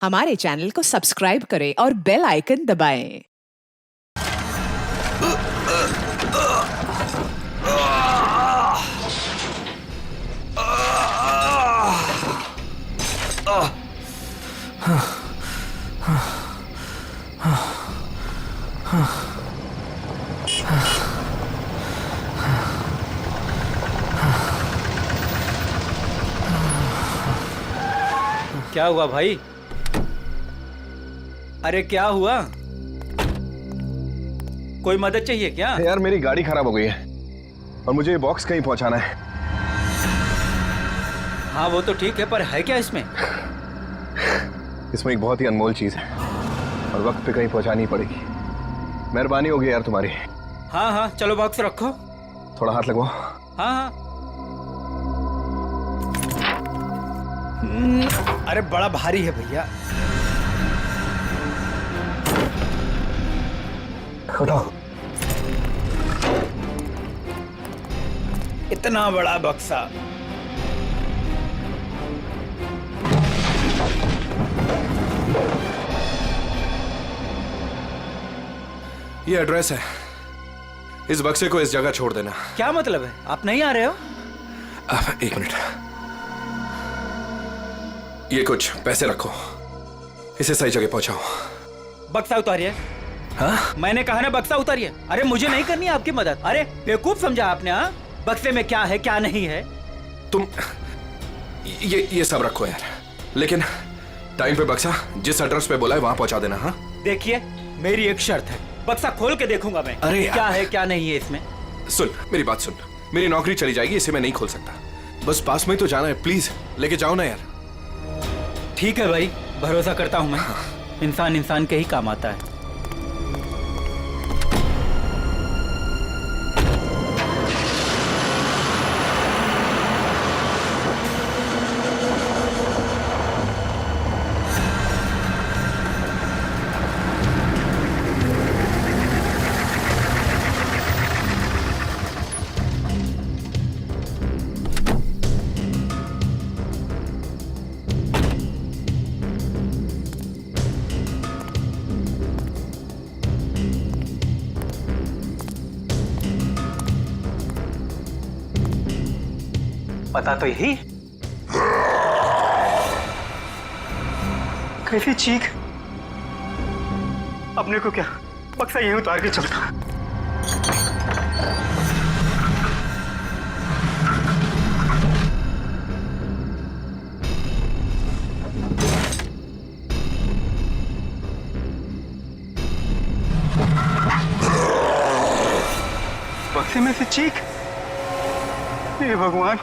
हमारे चैनल को सब्सक्राइब करें और बेल आइकन दबाएं। क्या हुआ भाई? अरे क्या हुआ? कोई मदद चाहिए क्या? यार मेरी गाड़ी खराब हो गई है और मुझे ये बॉक्स कहीं पहुंचाना है। हाँ वो तो ठीक है, पर है क्या इसमें? इसमें एक बहुत ही अनमोल चीज है और वक्त पे कहीं पहुंचानी पड़ेगी। मेहरबानी होगी यार तुम्हारी। हाँ हाँ चलो बॉक्स रखो। थोड़ा हाथ लगवाओ। हाँ हाँ। अरे बड़ा भारी है भैया। उठाओ। इतना बड़ा बक्सा। ये एड्रेस है, इस बक्से को इस जगह छोड़ देना। क्या मतलब है? आप नहीं आ रहे हो? एक मिनट, ये कुछ पैसे रखो, इसे सही जगह पहुंचाओ। बक्सा उतारिए। हाँ? मैंने कहा ना बक्सा उतारिए। अरे मुझे नहीं करनी आपकी मदद। अरे बेवकूफ समझा आपने? हाँ, बक्से में क्या है क्या नहीं है। तुम ये सब रखो यार, लेकिन टाइम पे बक्सा जिस एड्रेस पे बोला है वहां पहुंचा देना। हाँ देखिए मेरी एक शर्त है, बक्सा खोल के देखूंगा मैं। अरे क्या है क्या नहीं है इसमें। सुन मेरी बात सुन, मेरी नौकरी चली जाएगी, इसे मैं नहीं खोल सकता। बस पास में तो जाना है, प्लीज लेके जाओ ना यार। ठीक है भाई, भरोसा करता हूं मैं। इंसान इंसान के ही काम आता है। पता तो यही। कैसी चीख! अपने को क्या बक्सा यहीं उतार के चलता। बक्से में से चीख! हे भगवान!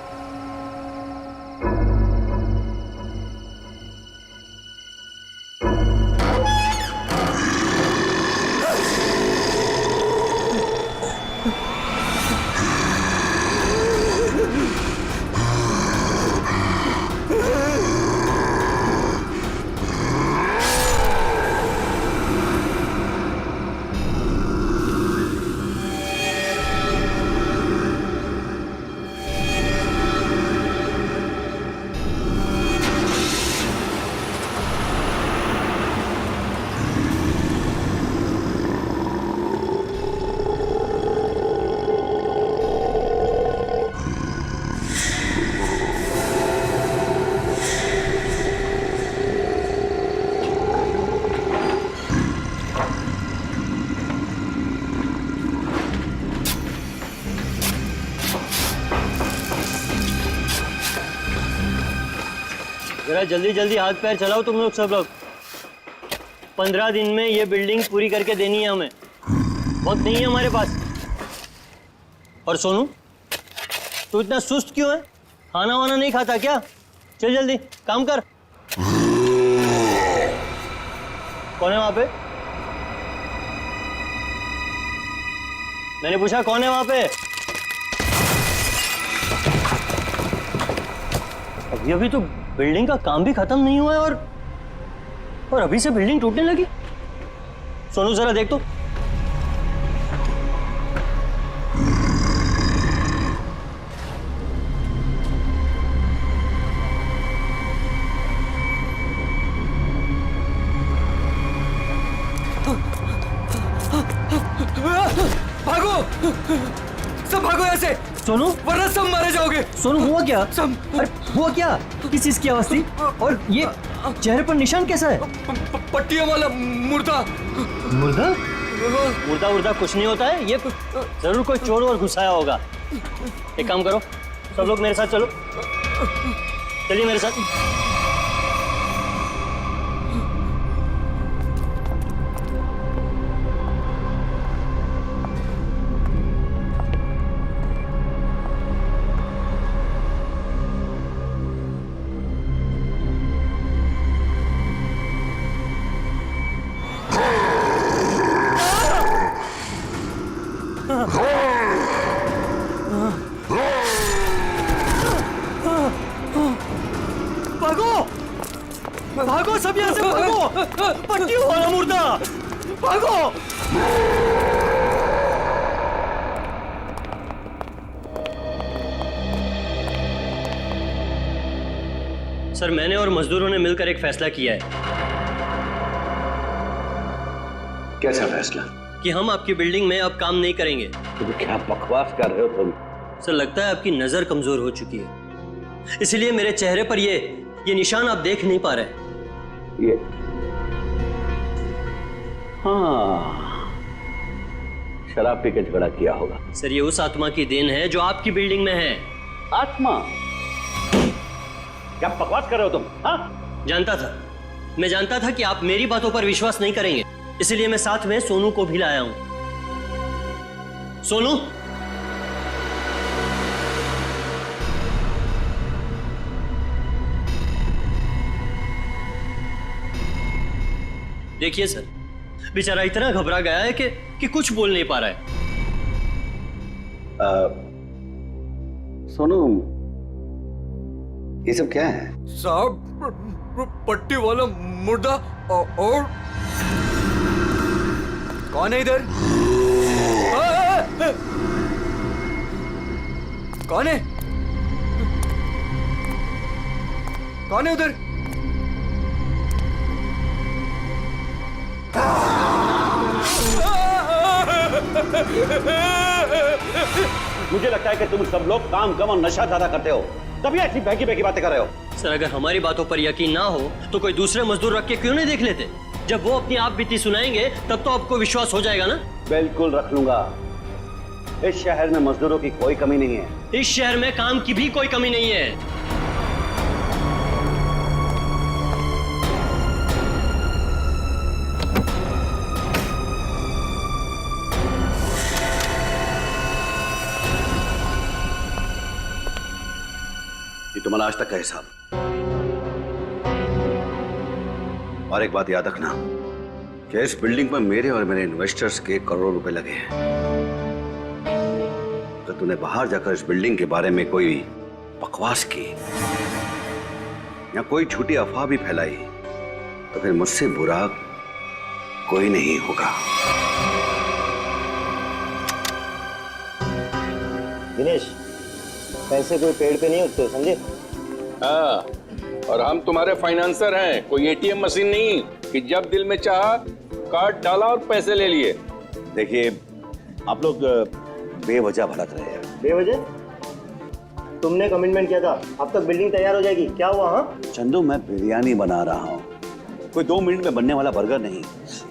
जरा जल्दी जल्दी हाथ पैर चलाओ तुम लोग, सब लोग। 15 दिन में ये बिल्डिंग पूरी करके देनी है हमें, वक्त नहीं है हमारे पास। और सोनू, तू इतना सुस्त क्यों है? खाना वाना नहीं खाता क्या? चल जल्दी काम कर। कौन है वहां पे? मैंने पूछा कौन है वहां पे? अभी तो बिल्डिंग का काम भी खत्म नहीं हुआ है और अभी से बिल्डिंग टूटने लगी। सोनू जरा देख तो। सब भागो यहाँ से, सोनू, वरना सब मारे जाओगे। सोनू हुआ क्या? सब अरे हुआ क्या? किस चीज की आवाज थी? और ये चेहरे पर निशान कैसा है? पट्टियों वाला मुर्दा। मुर्दा? मुर्दा उर्दा कुछ नहीं होता है, ये जरूर कोई चोर और घुसाया होगा। एक काम करो, सब लोग मेरे साथ चलो, चलिए मेरे साथ। भागो भागो, सब यहाँ से भागो, पट्टियों वाला मुर्दा, भागो। सर, मैंने और मजदूरों ने मिलकर एक फैसला किया है। कैसा फैसला? कि हम आपकी बिल्डिंग में अब काम नहीं करेंगे। तो क्या बकवास कर रहे हो तुम? सर, लगता है आपकी नजर कमजोर हो चुकी है, इसलिए मेरे चेहरे पर ये निशान आप देख नहीं पा रहे। ये हाँ, शराब पी के झगड़ा किया होगा। सर, ये उस आत्मा की देन है जो आपकी बिल्डिंग में है। आत्मा? क्या बकवास कर रहे हो तुम? हाँ? जानता था, मैं जानता था कि आप मेरी बातों पर विश्वास नहीं करेंगे, इसलिए मैं साथ में सोनू को भी लाया हूं। सोनू, देखिए सर, बेचारा इतना घबरा गया है कि कुछ बोल नहीं पा रहा है। सोनू, ये सब क्या है? साहब, पट्टी वाला मुर्दा और कौन है इधर? कौन है? कौन है उधर? मुझे लगता है कि तुम सब लोग काम कम और नशा ज्यादा करते हो, तभी ऐसी बहकी बहकी बातें कर रहे हो। सर, अगर हमारी बातों पर यकीन ना हो तो कोई दूसरे मजदूर रख के क्यों नहीं देख लेते? जब वो अपनी आप बीती सुनाएंगे तब तो आपको विश्वास हो जाएगा ना। बिल्कुल रख लूंगा। इस शहर में मजदूरों की कोई कमी नहीं है। इस शहर में काम की भी कोई कमी नहीं है। ये तुम्हारा आज तक का हिसाब। और एक बात याद रखना कि इस बिल्डिंग पर मेरे और मेरे इन्वेस्टर्स के करोड़ों रुपए लगे हैं। अगर तूने बाहर जाकर इस बिल्डिंग के बारे में कोई बकवास की या कोई झूठी अफवाह भी फैलाई तो फिर मुझसे बुरा कोई नहीं होगा। दिनेश, पैसे कोई पेड़ पे नहीं उगते, समझे? हाँ, और हम तुम्हारे फाइनेंसर हैं, कोई एटीएम मशीन नहीं कि जब दिल में चाहा कार्ड डाला और पैसे ले लिए। देखिए, आप लोग बेवजह भड़क रहे हैं। बेवजह? तुमने कमिटमेंट किया था, अब तक बिल्डिंग तैयार हो जाएगी, क्या हुआ? हाँ चंदू, मैं बिरयानी बना रहा हूँ, कोई 2 मिनट में बनने वाला बर्गर नहीं।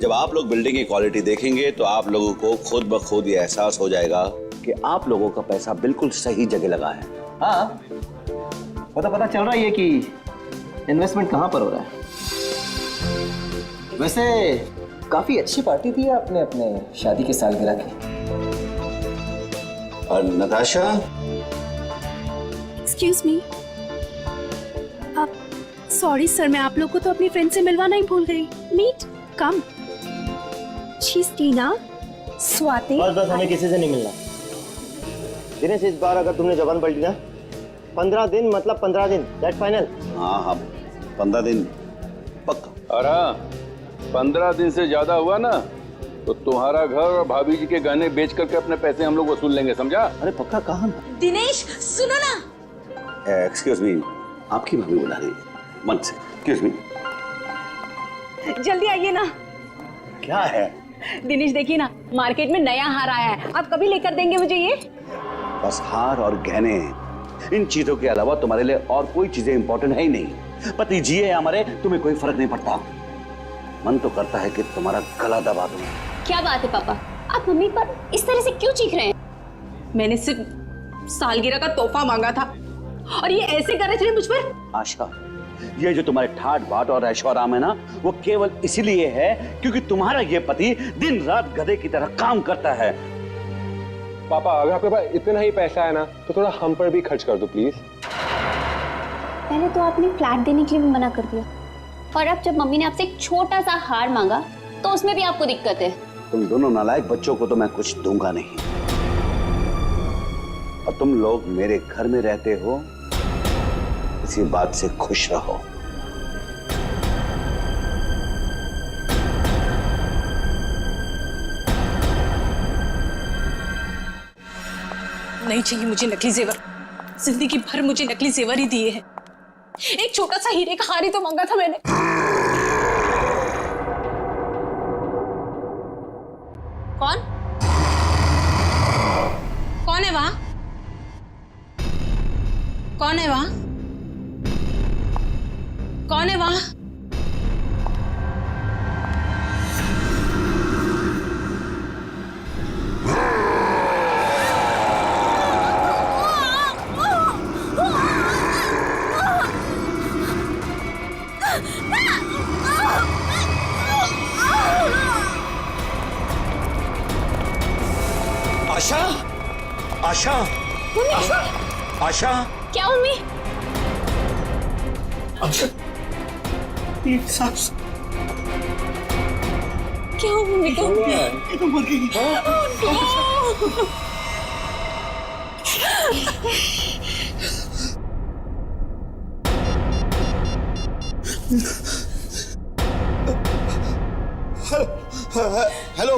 जब आप लोग बिल्डिंग की क्वालिटी देखेंगे तो आप लोगों को खुद ब खुद ये एहसास हो जाएगा कि आप लोगों का पैसा बिल्कुल सही जगह लगा है। हाँ, पता चल रहा है कि इन्वेस्टमेंट कहाँ पर हो रहा है। वैसे काफी अच्छी पार्टी थी आपने अपने शादी के सालगिरह की। और नताशा, एक्सक्यूज मी, आप सॉरी सर, मैं आप लोग को तो अपनी फ्रेंड से मिलवाना ही भूल गई। Meet come. She is Tina, Swati. बस हमें किसी से नहीं मिलना। दिनेश, इस बार अगर तुमने जबान पलटी ना, 15 दिन मतलब 15 दिन, दैट फाइनल। हाँ 15 दिन पक्का। और हाँ, 15 दिन से ज्यादा हुआ ना तो तुम्हारा घर और भाभी जी के गहने बेच करके अपने पैसे हम लोग वसूल लेंगे, समझा? अरे पक्का कहा ना। दिनेश सुनो ना। एक्सक्यूज मी, आपकी भाभी बुला रही है। मन से एक्सक्यूज मी। जल्दी आइए ना। क्या है? दिनेश देखिए ना, मार्केट में नया हार आया है, आप कभी लेकर देंगे मुझे ये? बस हार और गहने, इन चीजों के अलावा तुम्हारे लिए और कोई चीजें इंपॉर्टेंट है ही नहीं। पति जिए या मरे तुम्हें कोई फर्क नहीं पड़ता। मन तो करता है कि तुम्हारा गला दबा दूं। क्या बात है पापा, आप मम्मी पर इस तरह से क्यों चीख रहे हैं? मैंने सिर्फ सालगिरह का तोहफा मांगा था और ये ऐसे कर रहे थे मुझ पर। आशा, ये जो तुम्हारे ठाट बाट और ऐशो आराम है ना, वो केवल इसीलिए है क्योंकि तुम्हारा ये पति दिन रात गधे की तरह काम करता है। पापा, अगर आपके पास इतना ही पैसा है ना तो थोड़ा हम पर भी खर्च कर दो प्लीज। पहले तो आपने फ्लैट देने के लिए भी मना कर दिया, और अब जब मम्मी ने आपसे एक छोटा सा हार मांगा तो उसमें भी आपको दिक्कत है। तुम दोनों नालायक बच्चों को तो मैं कुछ दूंगा नहीं, और तुम लोग मेरे घर में रहते हो, इसी बात से खुश रहो। नहीं चाहिए मुझे नकली जेवर, जिंदगी भर मुझे नकली जेवर ही दिए हैं। एक छोटा सा हीरे का हार ही तो मांगा था मैंने। कौन कौन है वहां? कौन है वहां? कौन है वहां? आशा, आशा, आशा, आशा, क्या मम्मी? आशा, ये सांस क्या हुआ मम्मी को? ये तो मर गई। हेलो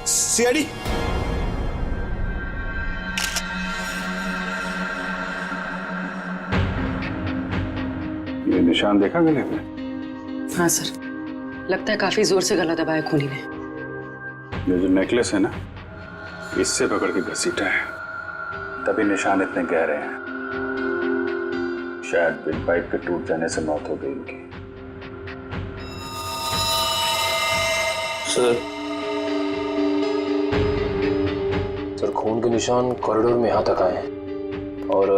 सीआईडी, ये निशान देखा गले में? हाँ सर, लगता है काफी जोर से गला दबाया खूनी ने। ये जो नेकलेस है ना, इससे पकड़ के घसीटा है, तभी निशान इतने गहरे हैं। शायद बिल पाइप के टूट जाने से मौत हो गई इनकी। सर, खून के निशान कॉरिडोर में यहाँ तक आए हैं, और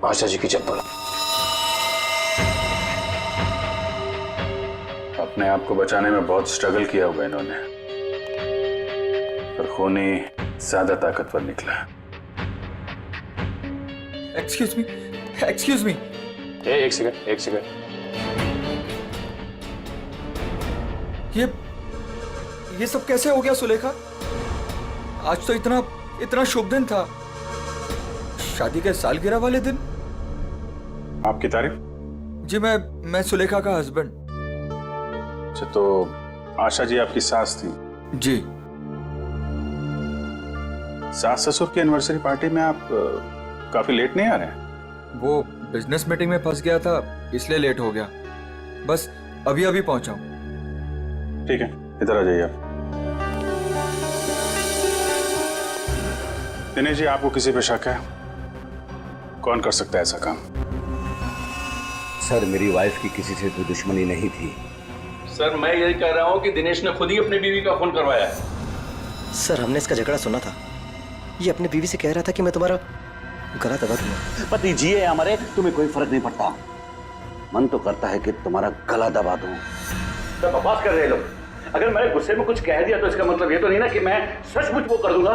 आशा जी की चप्पल। अपने आप को बचाने में बहुत स्ट्रगल किया होगा इन्होंने, पर खूनी ज्यादा ताकतवर निकला। Excuse me, excuse me. एक सेकंड, एक सेकंड। ये सब कैसे हो गया सुलेखा? आज तो इतना शुभ दिन था, शादी के सालगिरह वाले दिन। आपकी तारीफ? जी, मैं सुलेखा का हस्बैंड। अच्छा, तो आशा जी आपकी सास थी? जी। सास ससुर की एनिवर्सरी पार्टी में आप काफी लेट नहीं आ रहे हैं? वो बिजनेस मीटिंग में फंस गया था, इसलिए लेट हो गया। बस अभी अभी पहुंचा हूं। ठीक है, इधर आ जाइए आप। दिनेश जी, आपको किसी पे शक है? कौन कर सकता है ऐसा काम? सर, मेरी वाइफ की किसी से कोई दुश्मनी नहीं थी। सर, मैं यही कह रहा हूँ कि दिनेश ने खुद ही अपनी बीवी का फोन करवाया है। सर, हमने इसका झगड़ा सुना था। ये अपनी बीवी से कह रहा था कि मैं तुम्हारा गला दबा दूंगा। पति जिए या मरे तुम्हें कोई फर्क नहीं पड़ता। मन तो करता है कि तुम्हारा गला दबा दूं। तो बकवास कर रहे लोग। अगर मैंने गुस्से में कुछ कह दिया तो इसका मतलब ये तो नहीं ना कि मैं सचमुच वो कर दूंगा।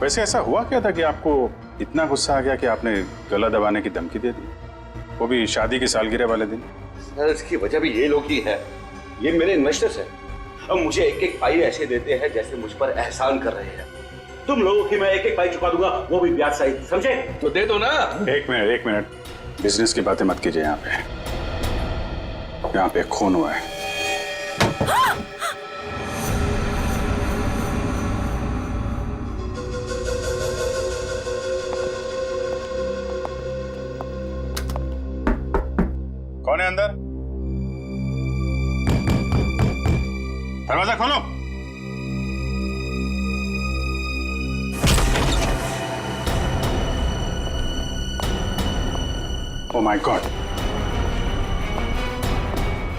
वैसे ऐसा हुआ क्या था कि आपको इतना गुस्सा आ गया कि आपने गला दबाने की धमकी दे दी, वो भी शादी की सालगिरह वाले दिन? सर, इसकी वजह भी ये लोग ही है। ये मेरे इन्वेस्टर्स हैं, अब मुझे एक एक पाई ऐसे देते हैं जैसे मुझ पर एहसान कर रहे हैं। तुम लोगों की मैं एक एक पाई चुका दूंगा, वो भी ब्याज सहित, समझे? तो दे दो ना। एक मिनट, बिजनेस की बातें मत कीजिए। यहाँ पे खून हुआ है। कौन है अंदर? दरवाजा खोलो। ओह माय गॉड,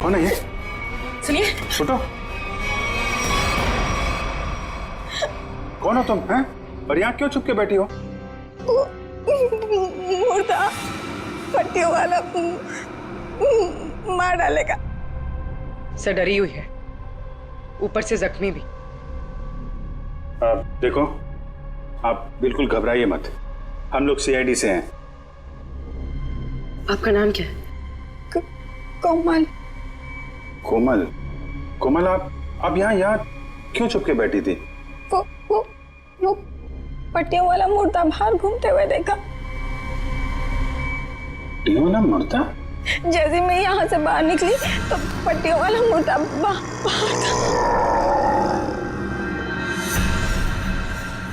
कौन है ये? सुनिए, छोटो, कौन हो तुम हैं? और यहाँ क्यों चुप के बैठी हो? मुर्दा पट्टियों वाला मार डालेगा। सर डरी हुई है, ऊपर से जख्मी भी। देखो, आप बिल्कुल घबराइए मत, हम लोग सीआईडी से हैं। आपका नाम क्या है? कोमल। कोमल? कोमल, आप यहाँ क्यों चुप के बैठी थी? वो पट्टियों वाला मुर्दा बाहर घूमते हुए देखा। पट्टियों वाला मुर्दा? जैसे मैं यहाँ से बाहर निकली तो पट्टियों वाला मुर्दा बाहर था।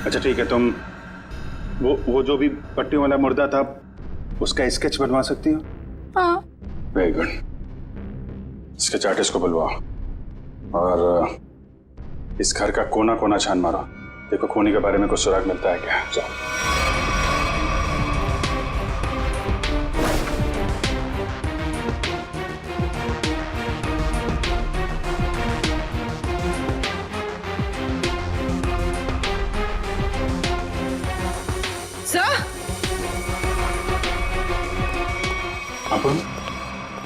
अच्छा ठीक है, तुम वो जो भी पट्टियों वाला मुर्दा था उसका स्केच बनवा सकती हो? हाँ। वेरी गुड, स्केच आर्टिस्ट को बुलवाओ और इस घर का कोना कोना छान मारो, देखो खूनी के बारे में कुछ सुराग मिलता है क्या। जाओ।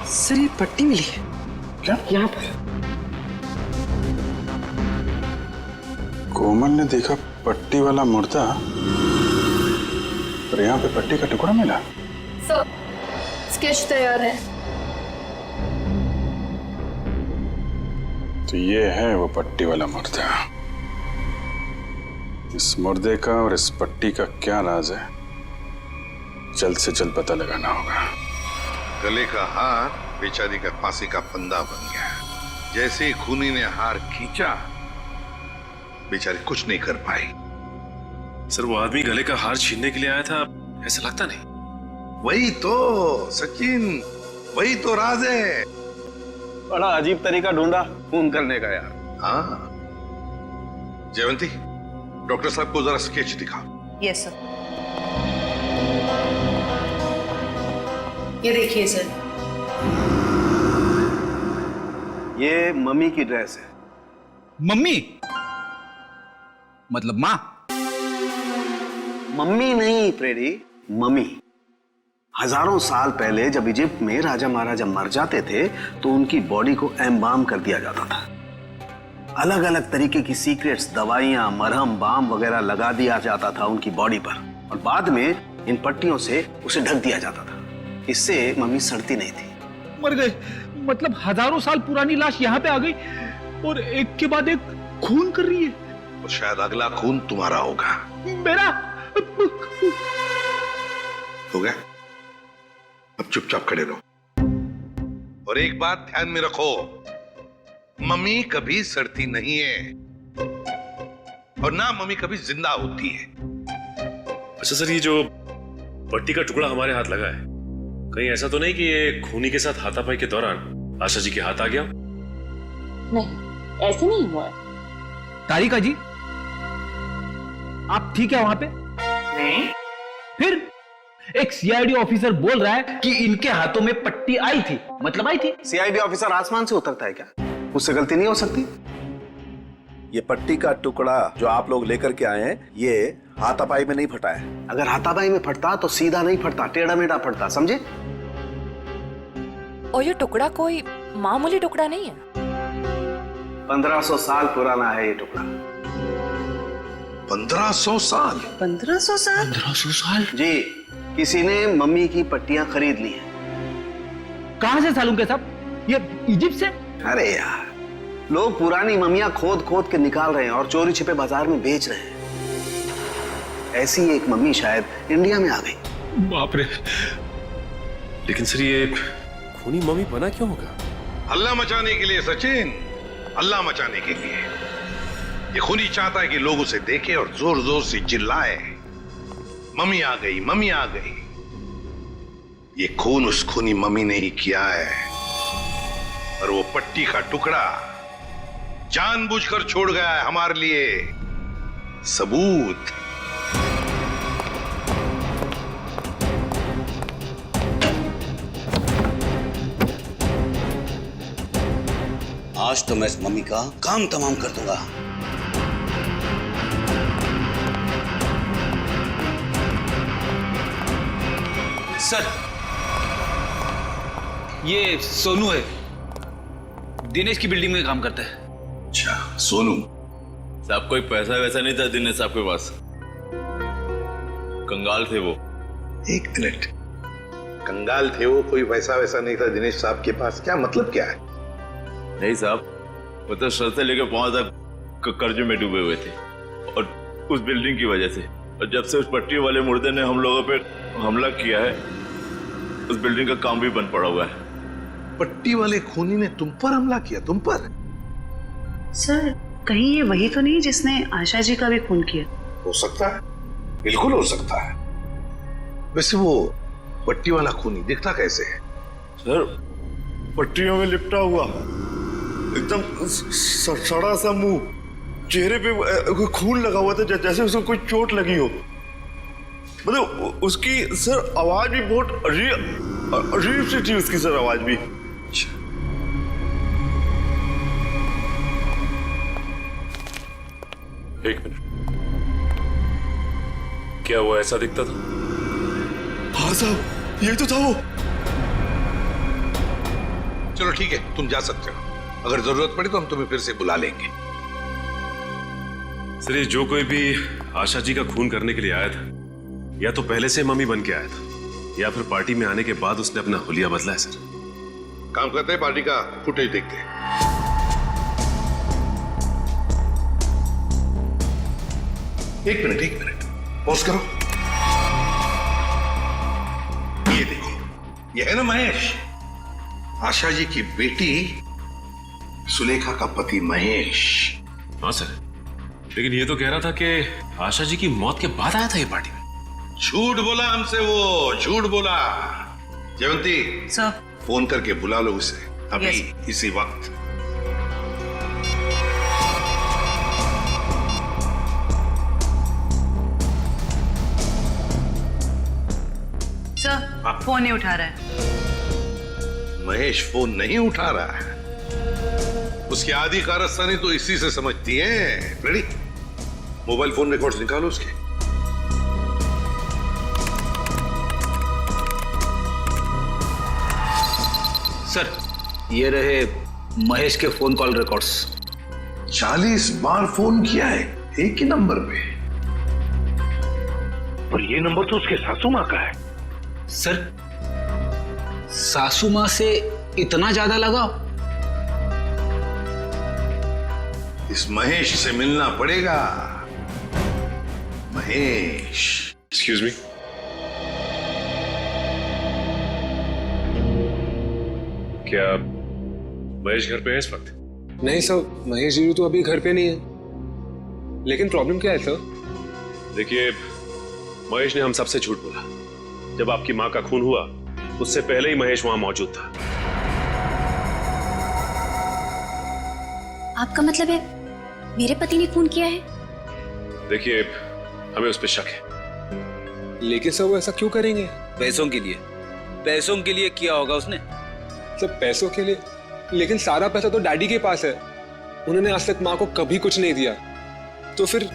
सर ये पट्टी मिली है क्या यहाँ पर? कोमल ने देखा पट्टी वाला मुर्दा और यहाँ पे पट्टी का टुकड़ा मिला। सर स्केच तैयार है। तो ये है वो पट्टी वाला मुर्दा। इस मुर्दे का और इस पट्टी का क्या राज है, जल्द से जल्द पता लगाना होगा। गले का हार बेचारी का फांसी का फंदा बन गया। जैसे ही खूनी ने हार खींचा, बेचारी कुछ नहीं कर पाई। सर वो आदमी गले का हार छीनने के लिए आया था, ऐसा लगता नहीं। वही तो सचिन, वही तो राज है। बड़ा अजीब तरीका ढूंढा खून करने का यार। हाँ जयवंती, डॉक्टर साहब को जरा स्केच दिखाओ। Yes sir. ये देखिए सर, ये मम्मी की ड्रेस है। मम्मी मतलब माँ? मम्मी नहीं प्रेडी, मम्मी। हजारों साल पहले जब इजिप्ट में राजा महाराजा मर जाते थे तो उनकी बॉडी को एम्बाम कर दिया जाता था। अलग अलग तरीके की सीक्रेट्स, दवाइयां, मरहम, बाम वगैरह लगा दिया जाता था उनकी बॉडी पर और बाद में इन पट्टियों से उसे ढक दिया जाता था। इससे मम्मी सड़ती नहीं थी। मर गए मतलब हजारों साल पुरानी लाश यहाँ पे आ गई और एक के बाद एक खून कर रही है। और शायद अगला खून तुम्हारा होगा। मेरा हो गया, अब चुपचाप खड़े रहो। और एक बात ध्यान में रखो, मम्मी कभी सड़ती नहीं है और ना मम्मी कभी जिंदा होती है। अच्छा सर, ये जो पट्टी का टुकड़ा हमारे हाथ लगा है, कहीं ऐसा तो नहीं कि ये खूनी के साथ हाथापाई के दौरान आशा जी के हाथ आ गया? नहीं, ऐसे नहीं हुआ। तारिका जी, आप ठीक है वहां पे? नहीं। फिर एक सीआईडी ऑफिसर बोल रहा है कि इनके हाथों में पट्टी आई थी, मतलब आई थी। सीआईडी ऑफिसर आसमान से उतरता है क्या? उससे गलती नहीं हो सकती। ये पट्टी का टुकड़ा जो आप लोग लेकर के आए हैं, ये हाथापाई में नहीं फटा है। अगर हाथापाई में फटता तो सीधा नहीं फटता, टेढ़ा मेढ़ा फटता, समझे? और ये टुकड़ा कोई मामूली टुकड़ा नहीं है। 1500 साल पुराना है ये टुकड़ा। 1500 साल? 1500 साल? 1500 साल? जी, किसी ने मम्मी की पट्टियां खरीद ली हैं। कहां से सालूम के साहब? ये इजिप्ट से? अरे यार, लोग पुरानी मम्मियां खोद खोद के निकाल रहे हैं और चोरी छिपे बाजार में बेच रहे हैं। ऐसी एक मम्मी शायद इंडिया में आ गई। बाप रे, लेकिन सर ये खूनी मम्मी बना क्यों होगा? हल्ला मचाने के लिए सचिन, हल्ला मचाने के लिए। ये खूनी चाहता है कि लोग उसे देखें और जोर जोर से चिल्लाए, मम्मी आ गई, मम्मी आ गई। ये खून उस खूनी मम्मी ने ही किया है और वो पट्टी का टुकड़ा जानबूझकर छोड़ गया है हमारे लिए सबूत। आज तो मैं इस मम्मी का काम तमाम कर दूंगा। सर, ये सोनू है, दिनेश की बिल्डिंग में काम करता है। अच्छा, सोनू साहब कोई पैसा वैसा नहीं था दिनेश साहब के पास, कंगाल थे वो। एक मिनट, कंगाल थे वो, कोई पैसा वैसा नहीं था दिनेश साहब के पास, क्या मतलब क्या है? नहीं साहब, वो तो सर से लेकर पांव तक कर्जे में डूबे हुए थे और उस बिल्डिंग की वजह से। और जब से उस पट्टी वाले मुर्दे ने हम लोगों पे हमला किया है, उस बिल्डिंग का काम भी बंद पड़ा हुआ है। पट्टी वाले खूनी ने तुम पर हमला किया? तुम पर? सर, कहीं ये वही तो नहीं जिसने आशा जी का भी खून किया? हो सकता है, बिल्कुल हो सकता है। वैसे वो पट्टी वाला खूनी दिखता कैसे है? सर, पट्टियों में लिपटा हुआ, एकदम सड़ा सा मुंह, चेहरे पे खून लगा हुआ था जैसे उसको कोई चोट लगी हो। मतलब उसकी सर आवाज भी बहुत अजीब सी थी, उसकी सर आवाज भी। एक मिनट, क्या वो ऐसा दिखता था? हाँ साहब, ये तो था वो। चलो ठीक है, तुम जा सकते हो। अगर जरूरत पड़ी तो हम तुम्हें फिर से बुला लेंगे। सर, ये जो कोई भी आशा जी का खून करने के लिए आया था, या तो पहले से मम्मी बन के आया था, या फिर पार्टी में आने के बाद उसने अपना हुलिया बदला है। सर, काम करते हैं, पार्टी का फुटेज देखते हैं। एक मिनट, पॉज करो। ये देखो, ये है ना महेश, आशा जी की बेटी सुलेखा का पति महेश। हाँ सर, लेकिन ये तो कह रहा था कि आशा जी की मौत के बाद आया था ये पार्टी में। झूठ बोला हमसे, वो झूठ बोला। जयवंती सर, फोन करके बुला लो उसे अभी, इसी वक्त। सर, फोन नहीं उठा रहा है। महेश फोन नहीं उठा रहा है, उसकी आधी कारस्तानी तो इसी से समझती है। रेडी, मोबाइल फोन रिकॉर्ड्स निकालो उसके। सर, ये रहे महेश के फोन कॉल रिकॉर्ड्स। 40 बार फोन किया है एक ही नंबर पे, और ये नंबर तो उसके सासू माँ का है। सर, सासू माँ से इतना ज्यादा लगाव? इस महेश से मिलना पड़ेगा। महेश। एक्सक्यूज मी, क्या महेश घर पे है इस वक्त? नहीं सर, महेश जी तो अभी घर पे नहीं है। लेकिन प्रॉब्लम क्या है सर? देखिए, महेश ने हम सबसे झूठ बोला। जब आपकी माँ का खून हुआ, उससे पहले ही महेश वहां मौजूद था। आपका मतलब है मेरे पति ने खून किया है? देखिए, हमें उस पर शक है। लेकिन सर वो ऐसा क्यों करेंगे? पैसों के लिए। पैसों के लिए किया होगा उसने। सब पैसों के लिए? लेकिन सारा पैसा तो डैडी के पास है, उन्होंने आज तक माँ को कभी कुछ नहीं दिया। तो फिर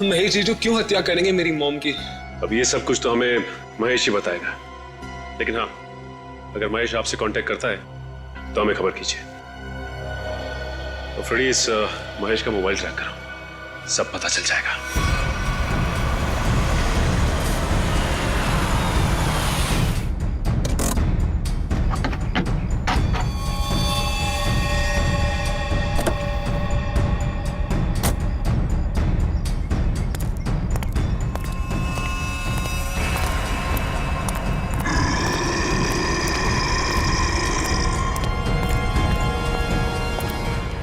महेश जी जो क्यों हत्या करेंगे मेरी मॉम की? अब ये सब कुछ तो हमें महेश ही बताएगा। लेकिन हाँ, अगर महेश आपसे कांटेक्ट करता है तो हमें खबर कीजिए। तो फ्रेडी, इस महेश का मोबाइल ट्रैक करो, सब पता चल जाएगा।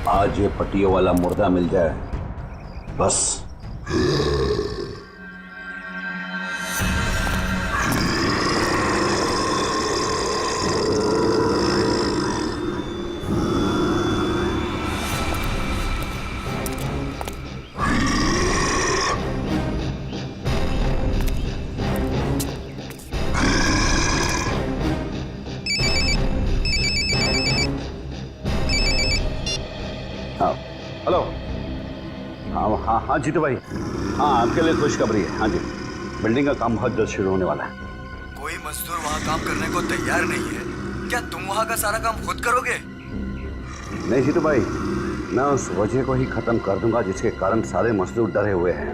आज ये पट्टियों वाला मुर्दा मिल जाए बस। हेलो। हाँ हाँ हाँ जीतू भाई, हाँ आपके लिए खुशखबरी है। हाँ जी, बिल्डिंग का काम बहुत जल्द शुरू होने वाला है। कोई मजदूर वहाँ काम करने को तैयार नहीं है। क्या तुम वहाँ का सारा काम खुद करोगे? नहीं जीतू भाई, मैं उस वजह को ही खत्म कर दूंगा जिसके कारण सारे मजदूर डरे हुए हैं।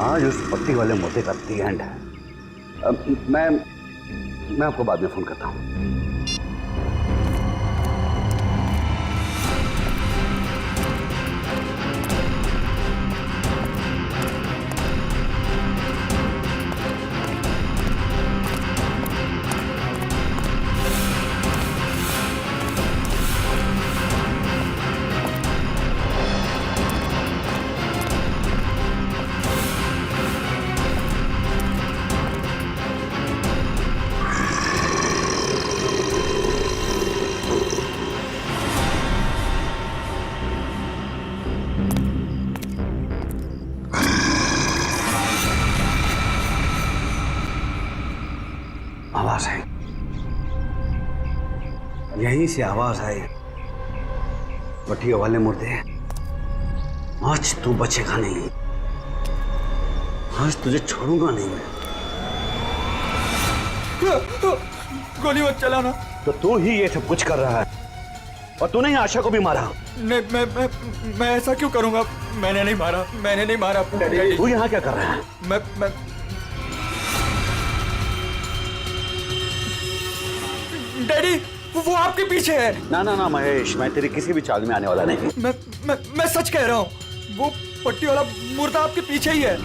आज उस पट्टी वाले मुद्दे का दी एंड है। मैं आपको बाद में फोन करता हूँ। आवाज आई, यहीं से आवाज आई। पट्टियों वाले मुर्दे, आज तू बचेगा नहीं, आज तुझे छोड़ूंगा नहीं मैं। गोली मत चलाना। तो तू ही ये सब कुछ कर रहा है और तूने ही आशा को भी मारा। नहीं, मैं ऐसा क्यों करूंगा? मैंने नहीं मारा। तू यहाँ क्या कर रहा है? मैं डैडी, वो आपके पीछे है। ना ना ना महेश, मैं तेरी किसी भी चाल में आने वाला नहीं। मैं सच कह रहा हूँ, वो पट्टी वाला मुर्दा आपके पीछे ही है।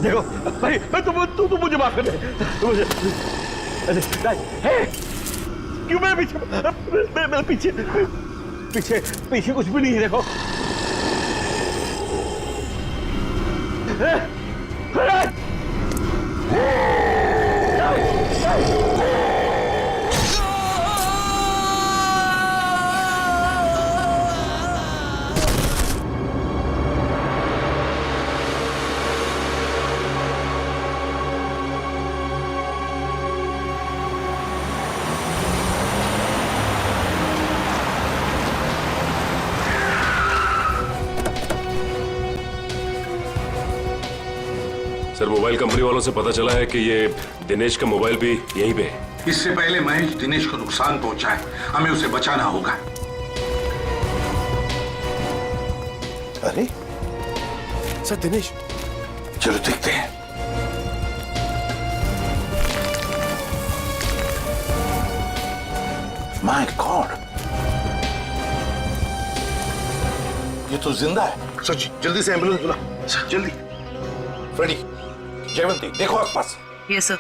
देखो भाई, तू मुझे माफ कर दे। मुझे क्यों मैं पीछे कुछ भी नहीं है। देखो सर, मोबाइल कंपनी वालों से पता चला है कि ये दिनेश का मोबाइल भी यहीं पे है। इससे पहले महेश दिनेश को नुकसान पहुंचाए, हमें उसे बचाना होगा। अरे सर, दिनेश। चलो देखते हैं। माय गॉड, ये तो जिंदा है। सर जल्दी से एम्बुलेंस बुला, जल्दी। फ्रेडी, जयवंती, देखो आसपास। Yes sir.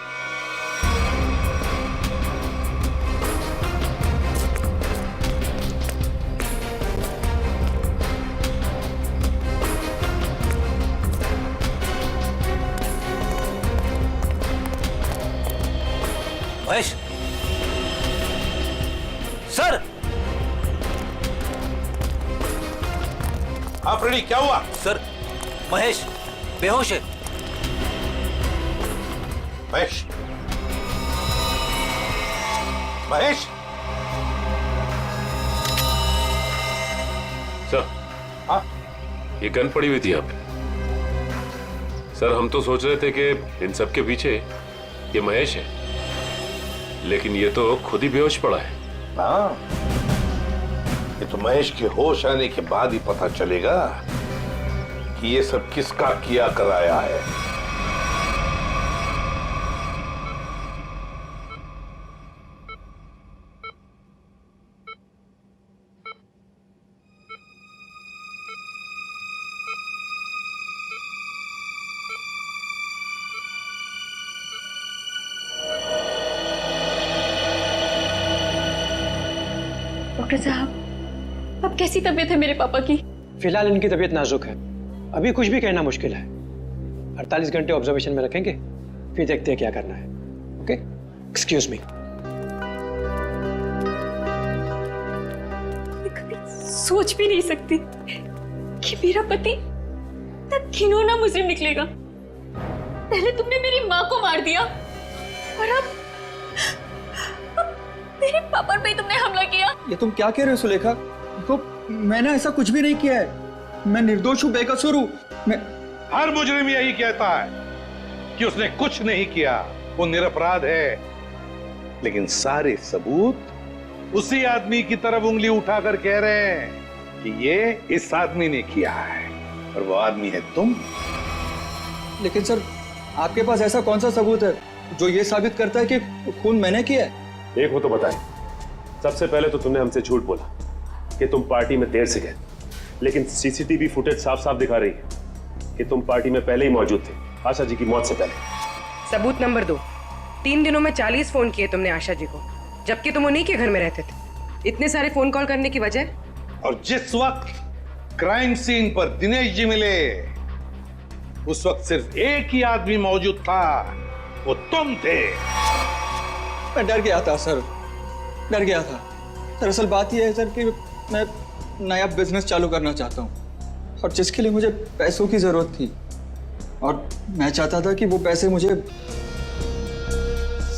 महेश सर। हाँ फ्रेडी, क्या हुआ? सर, महेश बेहोश है। महेश, महेश। सर, हाँ? ये गन पड़ी हुई थी यहाँ पे। सर, हम तो सोच रहे थे कि इन सब के पीछे ये महेश है, लेकिन ये तो खुद ही बेहोश पड़ा है। हाँ, ये तो महेश के होश आने के बाद ही पता चलेगा कि ये सब किसका किया कराया है। डॉक्टर साहब, अब कैसी तबीयत है मेरे पापा की? फिलहाल इनकी तबीयत नाजुक है, अभी कुछ भी कहना मुश्किल है। 48 घंटे ऑब्जर्वेशन में रखेंगे, फिर देखते हैं क्या करना है। Okay, excuse me. सोच भी नहीं सकती कि मेरा पति इतना घिनौना मुजरिम निकलेगा। पहले तुमने मेरी माँ को मार दिया और अब मेरे पापा पे तुमने हमला किया। ये तुम क्या कह रहे हो सुलेखा? देखो, मैंने ऐसा कुछ भी नहीं किया है। मैं निर्दोष हूँ, बेकसूर हूँ। हर मुजरिम यही कहता है कि उसने कुछ नहीं किया, वो निरपराध है। लेकिन सारे सबूत उसी आदमी की तरफ उंगली उठाकर कह रहे हैं कि ये इस आदमी ने किया है, और वो आदमी है तुम। लेकिन सर, आपके पास ऐसा कौन सा सबूत है जो ये साबित करता है कि खून मैंने किया है? एक हो तो बताए। सबसे पहले तो तुमने हमसे झूठ बोला कि तुम पार्टी में देर से गए, लेकिन सीसीटीवी फुटेज साफ साफ दिखा रही है कि तुम पार्टी में पहले ही मौजूद थे, आशा जी की मौत से पहले। सबूत नंबर 2, 3 दिनों में 40 फोन किए तुमने आशा जी को, जबकि तुम उन्हीं के घर में रहते थे। इतने सारे फोन कॉल करने की वजह? और जिस वक्त क्राइम सीन पर दिनेश जी मिले, उस वक्त सिर्फ एक ही आदमी मौजूद था, वो तुम थे। मैं डर गया था सर, डर गया था। दरअसल बात यह है सर कि मैं नया बिजनेस चालू करना चाहता हूँ, और जिसके लिए मुझे पैसों की जरूरत थी, और मैं चाहता था कि वो पैसे मुझे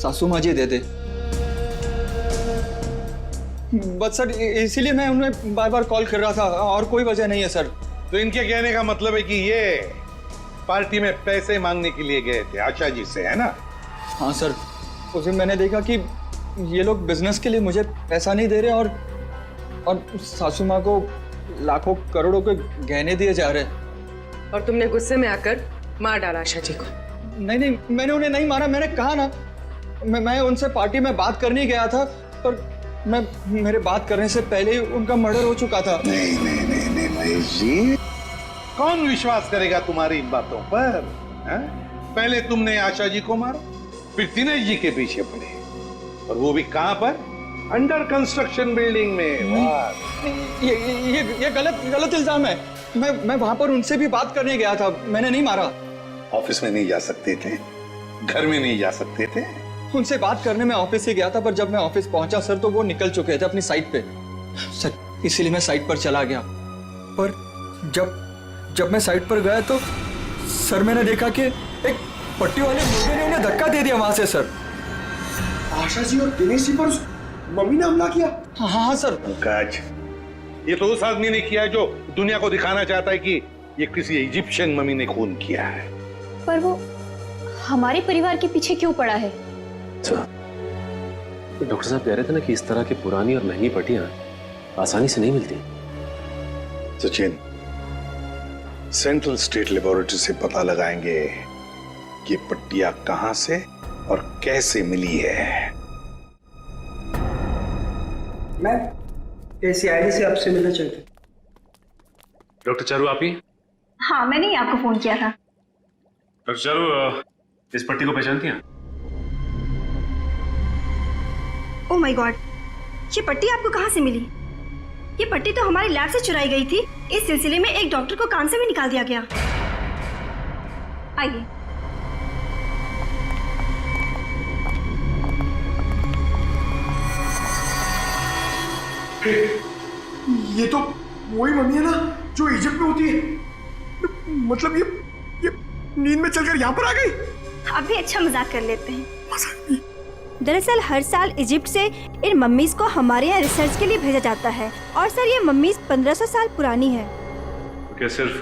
सासू माँ जी दे दे। बस सर, इसीलिए मैं उन्हें बार बार कॉल कर रहा था, और कोई वजह नहीं है सर। तो इनके कहने का मतलब है कि ये पार्टी में पैसे मांगने के लिए गए थे आशा जी से, है ना? हाँ सर, उस दिन मैंने देखा कि ये लोग बिजनेस के लिए मुझे पैसा नहीं दे रहे, और सासू माँ को लाखों करोड़ों के गहने दिए जा रहे। और तुमने गुस्से में आकर मार डाला आशा जी को? नहीं, मैंने उन्हें नहीं मारा। मैंने कहा ना, मैं उनसे पार्टी में बात करने गया था, पर मेरे बात करने से पहले ही उनका मर्डर हो चुका था। नहीं महेश जी, कौन विश्वास करेगा तुम्हारी इन बातों पर? पहले तुमने आशा जी को मारा, फिर दिनेश जी के पीछे पड़े, और वो भी कहां पर? अंडर कंस्ट्रक्शन बिल्डिंग में। ये गलत इल्जाम है। मैं वहां पर उनसे भी बात करने गया था, मैंने नहीं मारा। ऑफिस में नहीं जा सकते थे, घर में नहीं जा सकते थे? उनसे बात करने में ऑफिस से गया था, पर जब मैं ऑफिस पहुंचा सर, तो वो निकल चुके थे अपनी साइट पे सर, इसीलिए मैं साइट पर चला गया। पर जब मैं साइट पर गया तो सर, मैंने देखा कि एक पट्टी वाले मुर्गे ने उन्हें धक्का दे दिया वहां से सर। आशा जी और दिनेश जी पर मम्मी ने हमला किया? हाँ सर। पंकज, ये तो उस आदमी ने किया जो दुनिया को दिखाना चाहता है कि ये किसी इजिप्शियन मम्मी ने खून किया है। पर वो हमारे परिवार के पीछे क्यों पड़ा है? डॉक्टर साहब कह रहे थे ना कि इस तरह की पुरानी और महंगी पट्टियां आसानी से नहीं मिलती। सचिन, सेंट्रल स्टेट लेबोरेटरी से पता लगाएंगे कि पट्टियां कहां से और कैसे मिली है। मैं ACID से आपसे मिलना चाहती हूँ। डॉक्टर चारू, आप ही? हाँ, मैंने ही आपको फोन किया था। डॉक्टर चारू, इस पट्टी को पहचानती हैं? ओह माय गॉड, ये पट्टी आपको कहाँ से मिली? ये पट्टी तो हमारी लैब से चुराई गई थी। इस सिलसिले में एक डॉक्टर को काम से भी निकाल दिया गया। आइए। ये तो वही मम्मी है ना जो इजिप्ट में होती है। मतलब ये नींद में चलकर यहाँ पर आ गई? आप भी अच्छा मजाक कर लेते हैं। दरअसल हर साल इजिप्ट से इन मम्मीज को हमारे यहाँ रिसर्च के लिए भेजा जाता है, और सर ये मम्मीज 1500 साल पुरानी है। तो क्या सिर्फ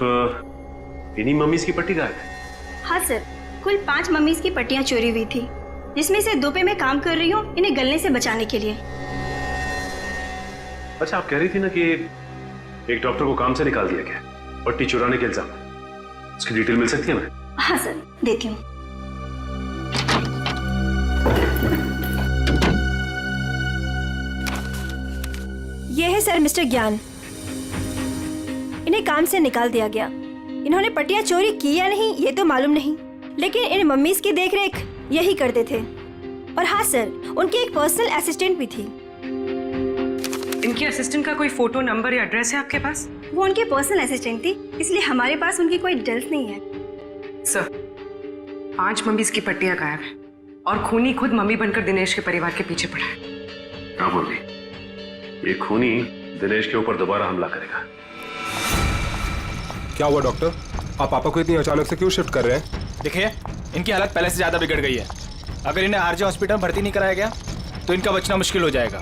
इन्हीं मम्मीज की पट्टी गायब है? हाँ सर, कुल 5 मम्मीज की पट्टियाँ चोरी हुई थी, जिसमें से 2 पे मैं काम कर रही हूँ इन्हें गलने से बचाने के लिए। अच्छा, आप कह रही थी ना कि एक डॉक्टर को काम से निकाल दिया गया पट्टी चुराने के इल्जाम, उसकी डिटेल मिल सकती है हमें? हाँ सर, देती हूँ। ये है सर मिस्टर ज्ञान, इन्हें काम से निकाल दिया गया। इन्होंने पट्टियां चोरी की या नहीं ये तो मालूम नहीं, लेकिन इन मम्मीज की देखरेख यही करते थे। और हाँ सर, उनकी एक पर्सनल असिस्टेंट भी थी। इनके असिस्टेंट का कोई फोटो, नंबर या एड्रेस है आपके पास? वो उनके पर्सनल असिस्टेंट थी, इसलिए हमारे पास उनकी कोई डिटेल्स नहीं है। सर, 5 मम्मीज की पट्टियां गायब है और खूनी खुद मम्मी बनकर दिनेश के परिवार के पीछे पड़ा है। हाँ मम्मी, ये खूनी दिनेश के ऊपर दोबारा हमला करेगा। क्या हुआ डॉक्टर? आप पापा को इतनी अचानक से क्यों शिफ्ट कर रहे हैं? देखिए, इनकी हालत पहले से ज्यादा बिगड़ गई है। अगर इन्हें आरजे हॉस्पिटल में भर्ती नहीं कराया गया तो इनका बचना मुश्किल हो जाएगा।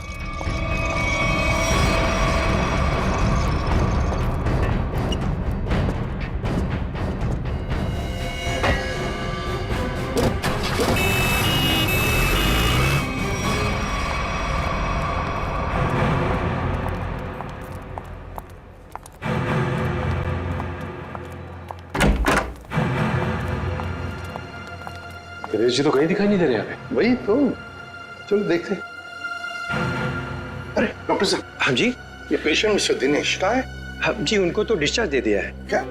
दिनेश जी तो कहीं दिखाई नहीं दे रहे यहाँ पे। वही तो, चलो देखते। अरे डॉक्टर साहब। हाँ जी। ये पेशेंट मिस्टर दिनेश कहाँ है? हाँ जी, उनको तो डिस्चार्ज दे दिया है। क्या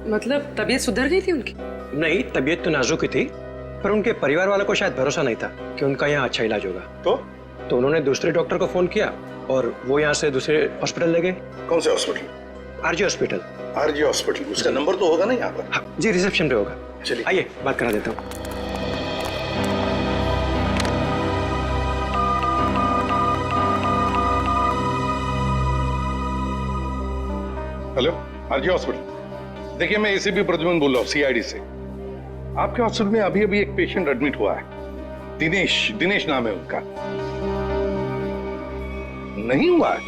मतलब तबीयत सुधर गई थी उनकी? नहीं, तबीयत तो नाजुक ही थी, पर उनके परिवार वालों को शायद भरोसा नहीं था कि उनका यहाँ अच्छा इलाज होगा। तो उन्होंने दूसरे डॉक्टर को फोन किया और वो यहाँ से दूसरे हॉस्पिटल ले गए। कौन से hospital? RG hospital. RG hospital, उसका नंबर तो होगा ना यहाँ पर? हाँ जी, रिसेप्शन पे होगा। चलिए आइए बात करा देता हूँ। Hello, RG hospital. देखिए, मैं एसीपी प्रद्युमन बोल रहा हूँ, सीआईडी से। आपके हॉस्पिटल में अभी अभी एक पेशेंट एडमिट हुआ है। दिनेश नाम है उनका। नहीं हुआ है?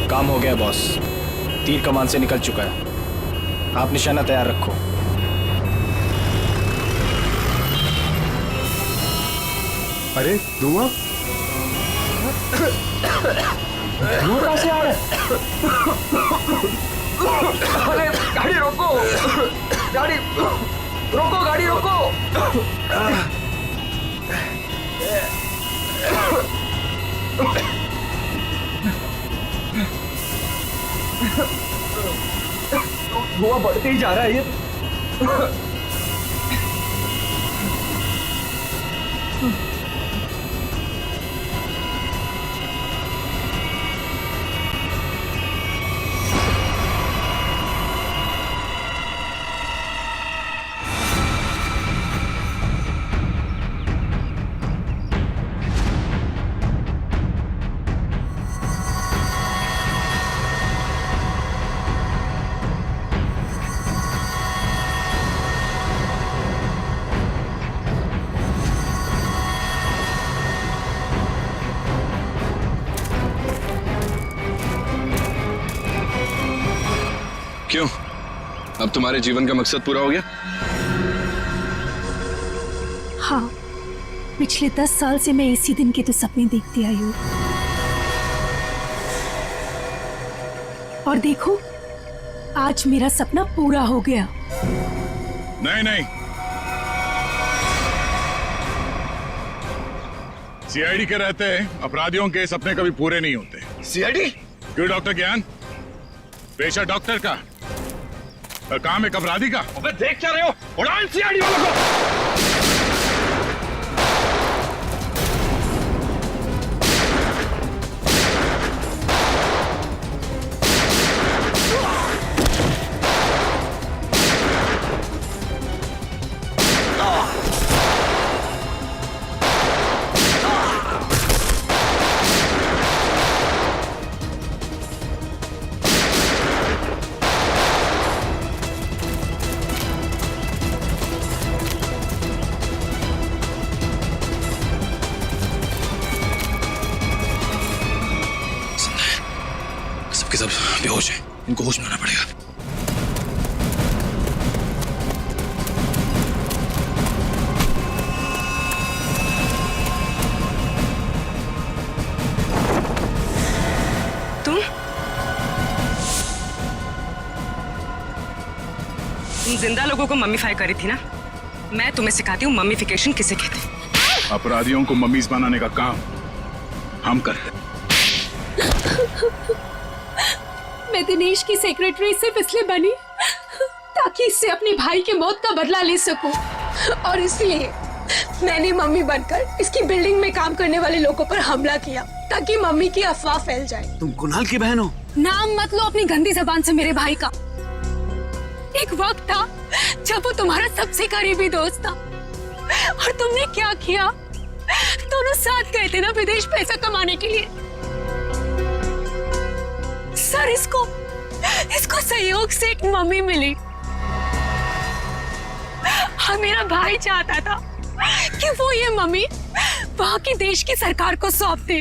काम हो गया बॉस, तीर कमान से निकल चुका है। आप निशाना तैयार रखो। अरे धुआं कहां से आ रहा है? अरे गाड़ी रोको, गाड़ी रोको, गाड़ी रोको। धुआं बढ़ते ही जा रहा है ये। क्यों, अब तुम्हारे जीवन का मकसद पूरा हो गया? हाँ, पिछले 10 साल से मैं इसी दिन के तो सपने देखती आई हूँ। और देखो, आज मेरा सपना पूरा हो गया। नहीं, सीआईडी के रहते अपराधियों के सपने कभी पूरे नहीं होते। सीआईडी? क्यों डॉक्टर ज्ञान? पेशा डॉक्टर का और काम एक अपराधी का। अबे देख क्या रहे हो? उड़ाओ इन सीआईडी वालों को। सब बेहोश है, इनको होश में आना पड़ेगा। तुम जिंदा लोगों को मम्मीफाई करी थी ना? मैं तुम्हें सिखाती हूँ मम्मीफिकेशन किसे कहते हैं। अपराधियों को मम्मीज बनाने का काम हम करते हैं। मैं दिनेश की सेक्रेटरी सिर्फ इसलिए बनी ताकि इससे अपने भाई के मौत का बदला ले सकूं, और इसलिए मैंने मम्मी बनकर इसकी बिल्डिंग में काम करने वाले लोगों पर हमला किया ताकि मम्मी की अफवाह फैल जाए। तुम कुणाल की बहन हो? नाम मत लो अपनी गंदी जबान से मेरे भाई का। एक वक्त था जब वो तुम्हारा सबसे करीबी दोस्त था, और तुमने क्या किया? दोनों साथ गए थे ना विदेश पैसा कमाने के लिए। सर, इसको सहयोग से एक मम्मी मिली, और मेरा भाई चाहता था कि वो ये मम्मी वहां की देश की सरकार को सौंप दे,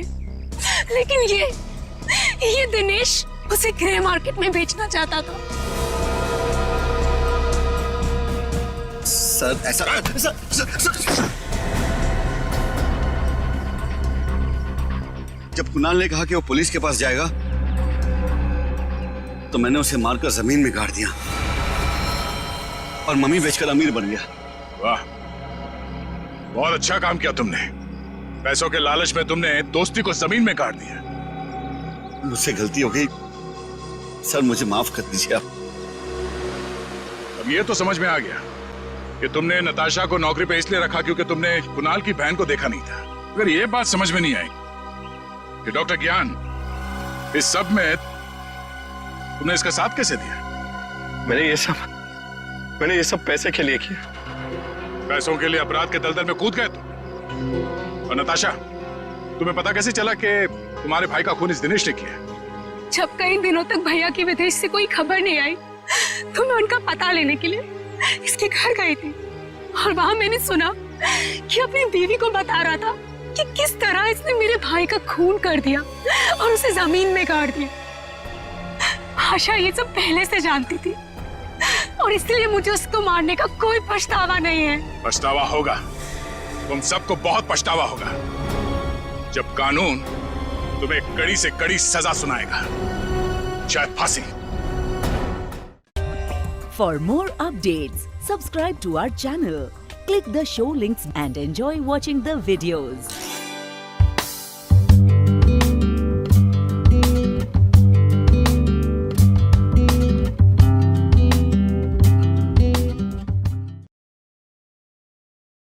लेकिन ये दिनेश उसे ग्रे मार्केट में बेचना चाहता था। सर ऐसा सर। जब कुणाल ने कहा कि वो पुलिस के पास जाएगा तो मैंने उसे मारकर जमीन में गाड़ दिया और मम्मी बेचकर अमीर बन गया। वाह, बहुत अच्छा काम किया तुमने। पैसों के लालच में तुमने दोस्ती को जमीन में गाड़ दिया। मुझसे गलती हो गई सर, मुझे माफ कर दीजिए आप। अब ये तो समझ में आ गया कि तुमने नताशा को नौकरी पे इसलिए रखा क्योंकि तुमने कुणाल की बहन को देखा नहीं था। अगर ये बात समझ में नहीं आई कि डॉक्टर ज्ञान इस सब में तुमने इसका साथ कैसे दिया? मैंने ये सब पैसे के लिए किया। पैसों के लिए अपराध के दलदल में कूद गए तुम। और नताशा, तुम्हें पता कैसे चला कि तुम्हारे भाई का खून इस दिनेश ने किया? जब कई दिनों तक भैया की विदेश से कोई खबर नहीं आई तो मैं उनका पता लेने के लिए इसके घर गई थी, और वहां मैंने सुना कि अपनी बीवी को बता रहा था कि किस तरह इसने मेरे भाई का खून कर दिया और उसे जमीन में गाड़ दिया। आशा ये सब पहले से जानती थी, और इसलिए मुझे उसको मारने का कोई पछतावा नहीं है। पछतावा होगा, तुम सबको बहुत पछतावा होगा जब कानून तुम्हें कड़ी से कड़ी सजा सुनाएगा, शायद फांसी। For more updates, subscribe to our channel, click the show links and enjoy watching the videos.